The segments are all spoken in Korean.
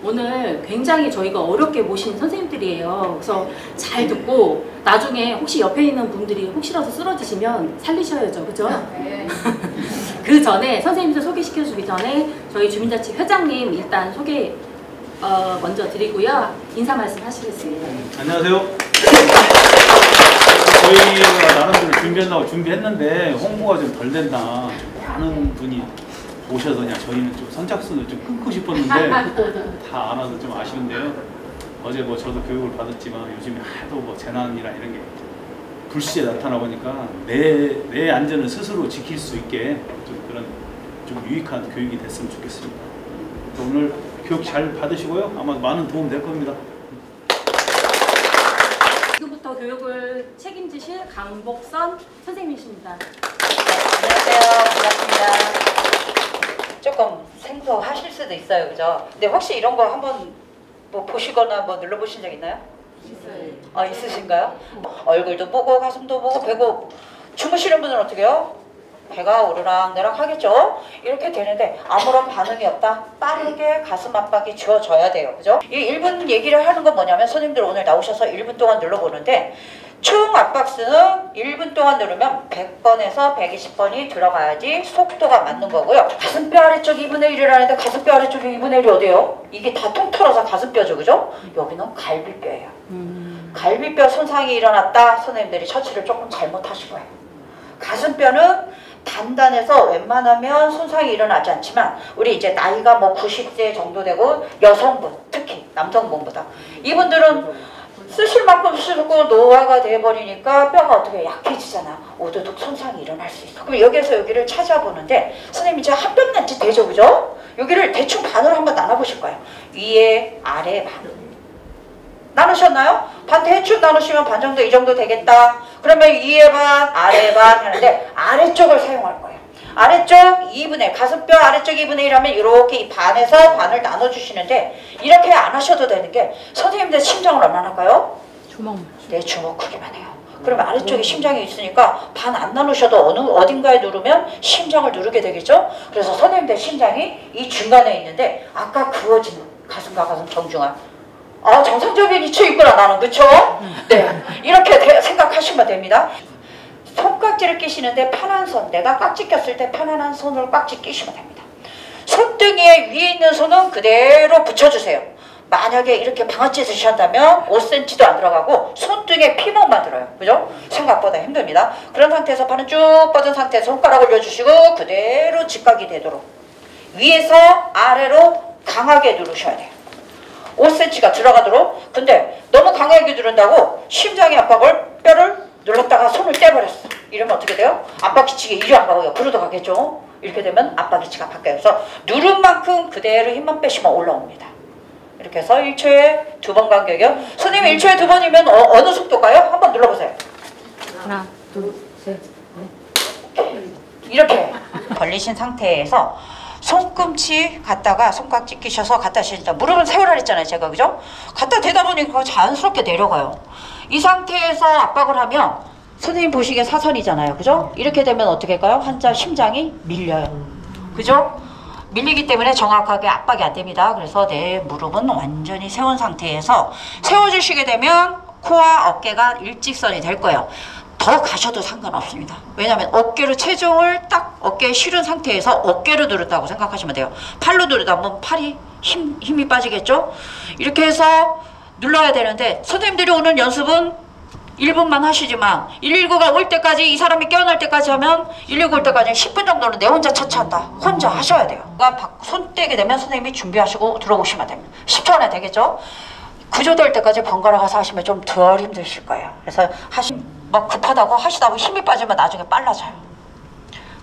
오늘 굉장히 저희가 어렵게 모신 선생님들이에요. 그래서 잘 듣고 나중에 혹시 옆에 있는 분들이 혹시라도 쓰러지시면 살리셔야죠. 그죠? 네. 그 전에 선생님들 소개시켜주기 전에 저희 주민자치 회장님 일단 소개 먼저 드리고요. 인사 말씀 하시겠습니다. 안녕하세요. 저희가 나름대로 준비했는데 홍보가 좀 덜 됐나. 많은 분이 오셔서 그냥 저희는 좀 선착순을 좀 끊고 싶었는데 다 안 와서 좀 아쉬운데요. 어제 뭐 저도 교육을 받았지만 요즘에 하도 뭐 재난이나 이런 게 불시에 나타나 보니까 내 안전을 스스로 지킬 수 있게 좀 그런 좀 유익한 교육이 됐으면 좋겠습니다. 오늘 교육 잘 받으시고요. 아마 많은 도움 될 겁니다. 지금부터 교육을 책임지실 강복선 선생님이십니다. 안녕하세요. 반갑습니다. 조금 생소하실 수도 있어요, 그죠? 근데 혹시 이런 거 한번 뭐 보시거나 뭐 눌러보신 적 있나요? 있어요. 있으신가요? 얼굴도 보고 가슴도 보고 배고 주무시는 분은 어떻게 해요? 배가 오르락내락 하겠죠? 이렇게 되는데 아무런 반응이 없다? 빠르게 가슴 압박이 주어져야 돼요. 그죠? 이 1분 얘기를 하는 건 뭐냐면 손님들 오늘 나오셔서 1분 동안 눌러보는데 총 압박수는 1분 동안 누르면 100번에서 120번이 들어가야지 속도가 맞는 거고요. 가슴뼈 아래쪽 2분의 1을 하는데 가슴뼈 아래쪽이 2분의 1이 어디예요? 이게 다 통틀어서 가슴뼈죠. 그죠? 여기는 갈비뼈예요. 갈비뼈 손상이 일어났다. 선생님들이 처치를 조금 잘못하신 거예요. 가슴뼈는 단단해서 웬만하면 손상이 일어나지 않지만 우리 이제 나이가 뭐 90세 정도 되고 여성분 특히 남성분보다 이분들은 쓰실 만큼 쓰고 노화가 돼버리니까 뼈가 어떻게 약해지잖아. 오도독 손상이 일어날 수 있어. 그럼 여기에서 여기를 찾아보는데 선생님이 이제 한 뼘만치 되죠. 그죠? 여기를 대충 반으로 한번 나눠보실 거예요. 위에 아래 반 나누셨나요? 반 대충 나누시면 반 정도 이 정도 되겠다. 그러면 위에 반 아래 반 하는데 아래쪽을 사용할 거예요. 아래쪽 2분의 가슴뼈 아래쪽 2분의 1 하면 이렇게 이 반에서 반을 나눠주시는데 이렇게 안 하셔도 되는 게 선생님들 심장을 얼마나 할까요? 주먹. 네, 주먹 크기만 해요. 그러면 아래쪽에 심장이 있으니까 반 안 나누셔도 어딘가에 누르면 심장을 누르게 되겠죠? 그래서 선생님들 심장이 이 중간에 있는데 아까 그어지는 가슴과 가슴 정중앙 정상적인 위치에 있구나 나는. 그쵸? 네, 이렇게 생각하시면 됩니다. 손깍지를 끼시는데 편한 손, 내가 깍지 꼈을 때 편안한 손으로 깍지 끼시면 됩니다. 손등에 위에 있는 손은 그대로 붙여주세요. 만약에 이렇게 방아찌 드셨다면 5cm도 안 들어가고 손등에 피멍만 들어요. 그죠? 생각보다 힘듭니다. 그런 상태에서 발은 쭉 뻗은 상태에서 손가락 올려주시고 그대로 직각이 되도록 위에서 아래로 강하게 누르셔야 돼요. 5cm가 들어가도록. 근데 너무 강하게 누른다고 심장의 압박을 뼈를 눌렀다가 손을 떼버렸어. 이러면 어떻게 돼요? 압박 기치가 이리 안 가고요. 그러도 가겠죠? 이렇게 되면 압박 기치가 바뀌어요. 그래서 누른 만큼 그대로 힘만 빼시면 올라옵니다. 이렇게 해서 1초에 2번 간격이요. 선생님 1초에 2번이면 어느 속도일까요? 한번 눌러보세요. 하나, 둘, 셋, 넷. 이렇게 벌리신 상태에서 손꿈치 갖다가 손깍지 끼셔서 갖다 신다. 무릎은 세우라 그랬잖아요. 제가. 그죠? 갖다 대다 보니까 자연스럽게 내려가요. 이 상태에서 압박을 하면 선생님 보시기에 사선이잖아요. 그죠? 이렇게 되면 어떻게 할까요? 환자 심장이 밀려요. 그죠? 밀리기 때문에 정확하게 압박이 안 됩니다. 그래서 내 무릎은 완전히 세운 상태에서 세워주시게 되면 코와 어깨가 일직선이 될 거예요. 더 가셔도 상관없습니다. 왜냐하면 어깨로 체중을 딱 어깨에 실은 상태에서 어깨로 누른다고 생각하시면 돼요. 팔로 누르다 보면 팔이 힘이 빠지겠죠? 이렇게 해서 눌러야 되는데 선생님들이 오늘 연습은 1분만 하시지만 119가 올 때까지 이 사람이 깨어날 때까지 하면 119 올 때까지 10분 정도는 내 혼자 처치한다. 혼자 하셔야 돼요. 손 떼게 되면 선생님이 준비하시고 들어오시면 됩니다. 10초 안에 되겠죠? 구조될 때까지 번갈아 가서 하시면 좀 덜 힘드실 거예요. 그래서 막 급하다고 하시다가 힘이 빠지면 나중에 빨라져요.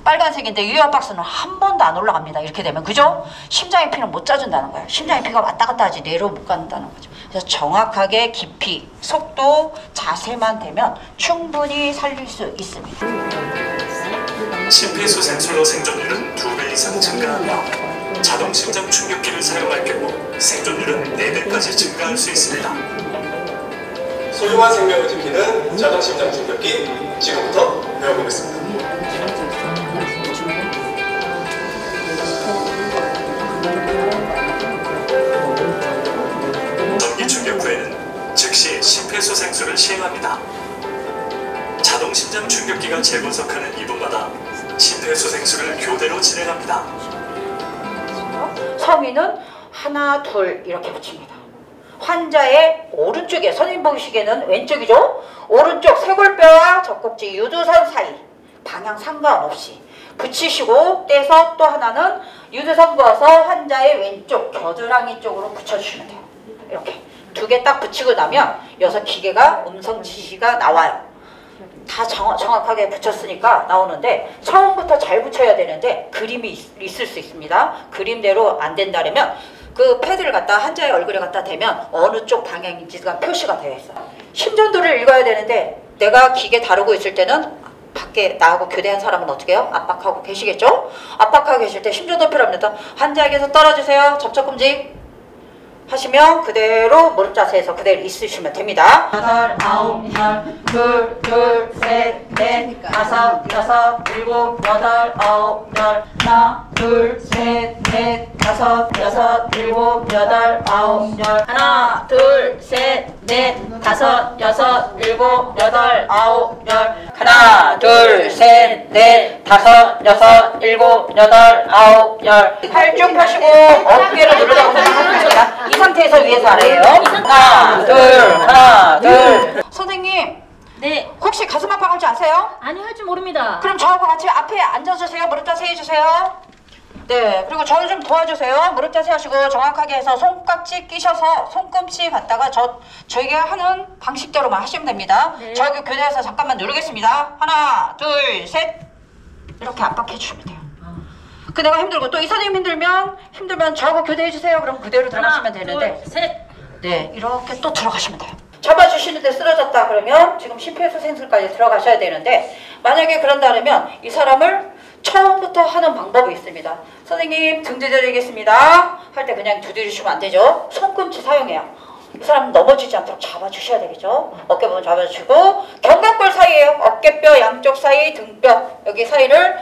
빨간색인데 위압박스는 한 번도 안 올라갑니다. 이렇게 되면. 그죠? 심장의 피는 못 짜준다는 거예요. 심장의 피가 왔다 갔다 하지 내로 못 간다는 거죠. 그래서 정확하게 깊이, 속도, 자세만 되면 충분히 살릴 수 있습니다. 심폐소생술로 생존율은 2배 이상 증가하며 자동 심장 충격기를 사용할 경우 생존율은 4배까지 증가할 수 있습니다. 소중한 생명을 지키는 자동 심장 충격기 지금부터 배워보겠습니다. 충격기를 시행합니다. 자동 심장 충격기가 재분석하는 2분마다 심폐소생술을 교대로 진행합니다. 성인은 하나, 둘 이렇게 붙입니다. 환자의 오른쪽에, 선생님 보시기에는 왼쪽이죠? 오른쪽 쇄골뼈와 젖꼭지 유두선 사이 방향 상관없이 붙이시고 떼서 또 하나는 유두선 그어서 환자의 왼쪽 겨드랑이 쪽으로 붙여주시면 돼요. 이렇게 두 개 딱 붙이고 나면 여기서 기계가 음성 지시가 나와요. 다 정확하게 붙였으니까 나오는데 처음부터 잘 붙여야 되는데 그림이 있을 수 있습니다. 그림대로 안 된다면 그 패드를 갖다 환자의 얼굴에 갖다 대면 어느 쪽 방향인지가 표시가 되어 있어요. 심전도를 읽어야 되는데 내가 기계 다루고 있을 때는 밖에 나하고 교대한 사람은 어떻게 해요? 압박하고 계시겠죠? 압박하고 계실 때 심전도 필요합니다. 환자에게서 떨어지세요. 접촉금지 하시면 그대로 무릎 자세에서 그대로 있으시면 됩니다. 8, 9, 10, 둘, 셋, 넷, 다섯, 여섯, 일곱, 여덟, 아홉, 열. 하나, 둘, 셋, 넷, 다섯, 여섯, 일곱, 여덟, 아홉, 열. 하나, 둘, 셋, 넷, 다섯, 여섯, 일곱, 여덟, 아홉, 열. 하나, 둘, 셋, 넷, 다섯, 여섯, 일곱, 여덟, 아홉, 열. 팔 쭉 펴시고 어깨를 누르다 보면 하십니다. 이 상태에서 위에서 아래예요. 하나, 둘. 선생님. 네. 혹시 가슴 압박할 줄 아세요? 아니, 할 줄 모릅니다. 그럼 저하고 같이 앞에 앉아주세요. 무릎 자세 해주세요. 네. 그리고 저를 좀 도와주세요. 무릎 자세 하시고 정확하게 해서 손깍지 끼셔서 손꿈치 갖다가 저희가 하는 방식대로만 하시면 됩니다. 네. 저하고 교대해서 잠깐만 누르겠습니다. 하나, 둘, 셋. 이렇게 압박해 주시면 돼요. 그 내가 힘들고 또 이 선생님 힘들면 저하고 교대해 주세요. 그럼 그대로 들어가시면 되는데. 둘, 셋. 네, 이렇게 또 들어가시면 돼요. 잡아주시는데 쓰러졌다 그러면 지금 심폐소생술까지 들어가셔야 되는데 만약에 그런다면 이 사람을 처음부터 하는 방법이 있습니다. 선생님 등 두드리겠습니다 할 때 그냥 두드리시면 안 되죠. 손꿈치 사용해요. 이 사람 넘어지지 않도록 잡아주셔야 되겠죠. 어깨 부분 잡아주시고 견갑골 사이에요. 어깨뼈 양쪽 사이 등뼈 여기 사이를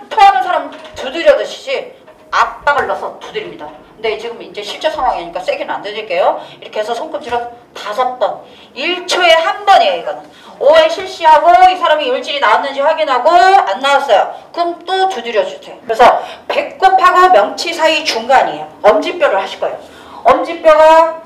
토하는 사람 두드려드시지 압박을 넣어서 두드립니다. 근데 지금 이제 실제 상황이니까 세게는 안 드릴게요. 이렇게 해서 손꿈치로 5번 1초에 한 번이에요. 이거는 5회 실시하고 이 사람이 이물질이 나왔는지 확인하고 안 나왔어요. 그럼 또 두드려 주세요. 그래서 배꼽하고 명치 사이 중간이에요. 엄지뼈를 하실 거예요. 엄지뼈가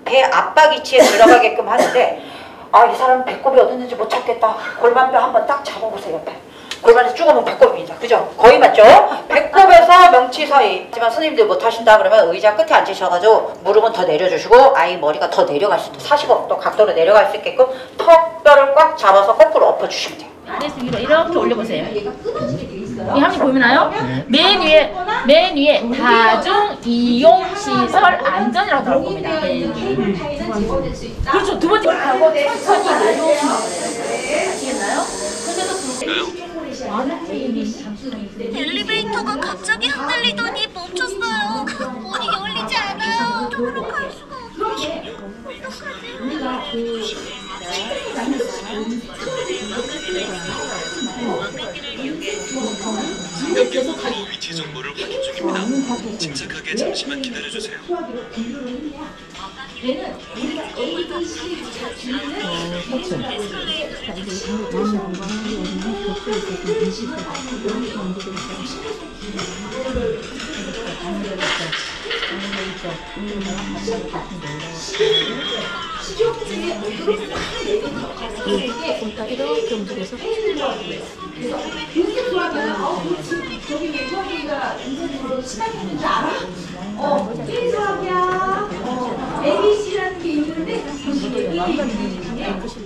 배 앞박 위치에 들어가게끔 하는데 아, 이 사람 배꼽이 어디 있는지 못 찾겠다. 골반뼈 한번 딱 잡아보세요. 옆에. 골반에서 쭉 오면 배꼽입니다. 그죠? 거의 맞죠? 배꼽에서 명치 사이. 하지만 선생님들 못하신다 그러면 의자 끝에 앉으셔가지고 무릎은 더 내려주시고 아이 머리가 더 내려갈 수 있도록 45도 각도로 내려갈 수 있게끔 턱뼈를 꽉 잡아서 거꾸로 엎어주시면 돼요. 아래에서 위로 이렇게 올려보세요. 이 화면 보이나요? 맨 위에 다중 이용 시설 안전이라고 나올 겁니다. 그렇죠. 두 번째 천천히 내려오시면 아시겠나요? 근데도 엘리베이터가 갑자기 흔들리더니 멈췄어요. 문이 열리지 않아요. 저로 갈 수가 없어요. 충격기 위치 정보를 확인 중입니다. 침착하게 잠시만 기다려주세요. 이렇게 움직여서 ABC라는 게 있는데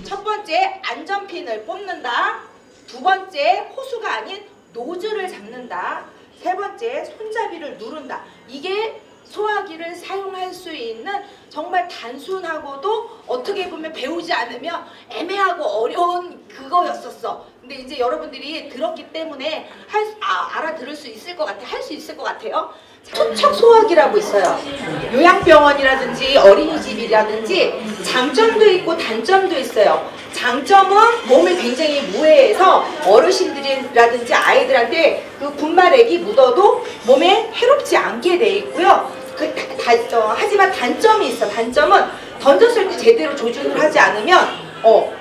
첫 번째 안전핀을 뽑는다. 두 번째 호수가 아닌 노즐을 잡는다. 세 번째 손잡이를 누른다. 이게 소화기를 사용할 수 있는 정말 단순하고도 어떻게 보면 배우지 않으면 애매하고 어려운 그거였었어. 근데 이제 여러분들이 들었기 때문에 알아들을 수 있을 것 같아. 할 수 있을 것 같아요. 투척 소화기라고 있어요. 요양병원이라든지 어린이집이라든지 장점도 있고 단점도 있어요. 장점은 몸을 굉장히 무해해서 어르신들이라든지 아이들한테 그 분말액이 묻어도 몸에 해롭지 않게 돼 있고요. 하지만 단점이 있어. 단점은 던졌을 때 제대로 조준을 하지 않으면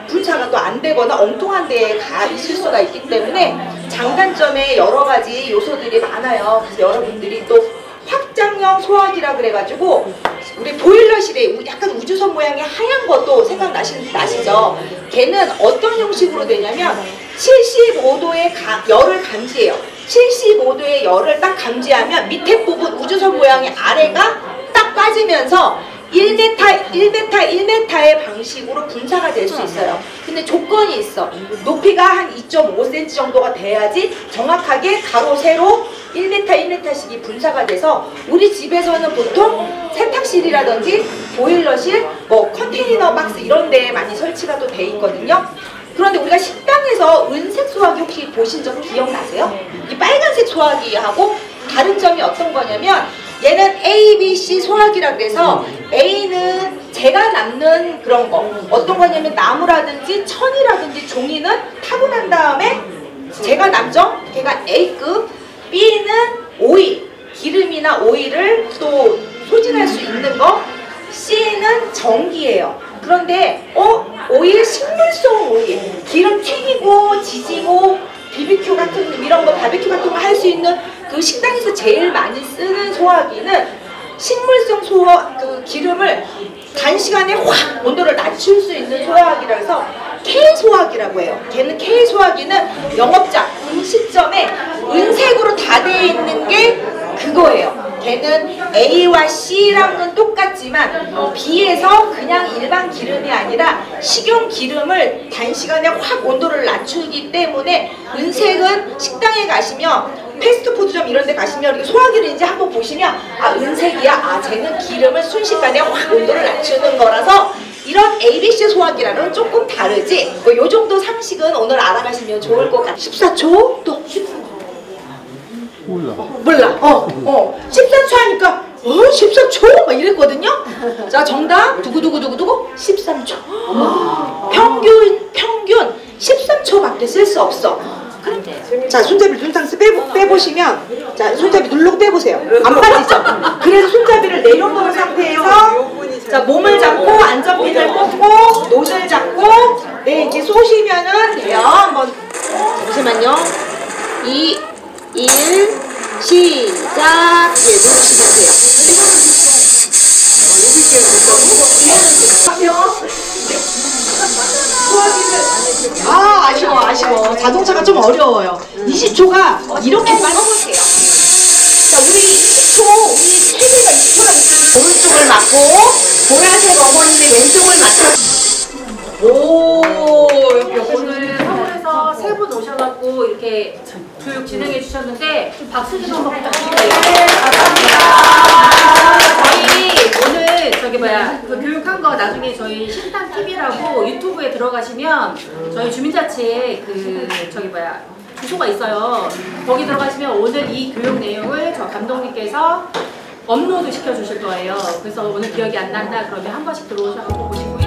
분사가 또 안 되거나 엉뚱한 데에 가 있을 수가 있기 때문에 장단점에 여러 가지 요소들이 많아요. 그래서 여러분들이 또 확장형 소화기라 그래가지고 우리 보일러실에 약간 우주선 모양의 하얀 것도 생각나시죠? 걔는 어떤 형식으로 되냐면 75도의 열을 감지해요. 75도의 열을 딱 감지하면 밑에 부분 우주선 모양의 아래가 딱 빠지면서 1m의 방식으로 분사가 될 수 있어요. 근데 조건이 있어. 높이가 한 2.5cm 정도가 돼야지 정확하게 가로 세로 1m씩이 분사가 돼서 우리 집에서는 보통 세탁실이라든지 보일러실, 뭐 컨테이너 박스 이런 데에 많이 설치가 또 돼 있거든요. 그런데 우리가 식당에서 은색 소화기 혹시 보신 적 기억나세요? 이 빨간색 소화기하고 다른 점이 어떤 거냐면 얘는 A, B, C 소화기라 그래서 A는 재가 남는 그런 거 어떤 거냐면 나무라든지 천이라든지 종이는 타고 난 다음에 재가 남죠? 걔가 A급. B는 오일, 기름이나 오일을 또 소진할 수 있는 거. C는 전기예요. 그런데 오일, 식물성 오일, 기름 튀기고 지지고 BBQ 같은 이런 거 바베큐 같은 거 할 수 있는 그 식당에서 제일 많이 쓰는 소화기는 식물성 기름을 단시간에 확 온도를 낮출 수 있는 소화기라 해서 K소화기라고 해요. 걔는 K소화기는 영업장, 음식점에 은색으로 다 되어 있는 게 그거예요. 걔는 A와 C랑은 똑같지만 B에서 그냥 일반 기름이 아니라 식용 기름을 단시간에 확 온도를 낮추기 때문에 은색은 식당에 가시면 패스트푸드점 이런 데 가시면 소화기를 이제 한번 보시면 아 은색이야. 쟤는 기름을 순식간에 확 온도를 낮추는 거라서 이런 ABC 소화기랑은 조금 다르지. 요 정도 상식은 오늘 알아가시면 좋을 것 같아요. 14초? 또 14초. 몰라. 14초 하니까 14초? 막 이랬거든요. 자, 정답 두구두구두구두구 13초. 평균 13초밖에 쓸 수 없어. 자, 손잡이를 눈상에서 빼보시면 자, 손잡이 누르고 빼보세요. 안 빠지죠? 그래서 손잡이를 내려놓은 상태에서 자, 몸을 잡고 안전핀을 꽂고 노즐 잡고 네, 이제 쏘시면은 돼요. 한번 잠시만요. 2, 1, 시작. 예, 누르시면 돼요. 아쉬워. 자동차가 좀 어려워요. 20초가 이렇게 써보세요. 자, 우리 20초, 우리 체계가 20초라고 오른쪽을 맞고 보라색 어머님이 왼쪽을 맞춰. 오늘 서울에서 세 분 오셔갖고 이렇게 교육 진행해 주셨는데 박수 좀 한번 부탁드릴게요. 네, 감사합니다. 저희 오늘 그 교육한 거 나중에 저희 신탄 TV라고 유튜브에 들어가시면 저희 주민자치 주소가 있어요. 거기 들어가시면 오늘 이 교육 내용을 저 감독님께서 업로드 시켜주실 거예요. 그래서 오늘 기억이 안 난다 그러면 한 번씩 들어오셔서 보시고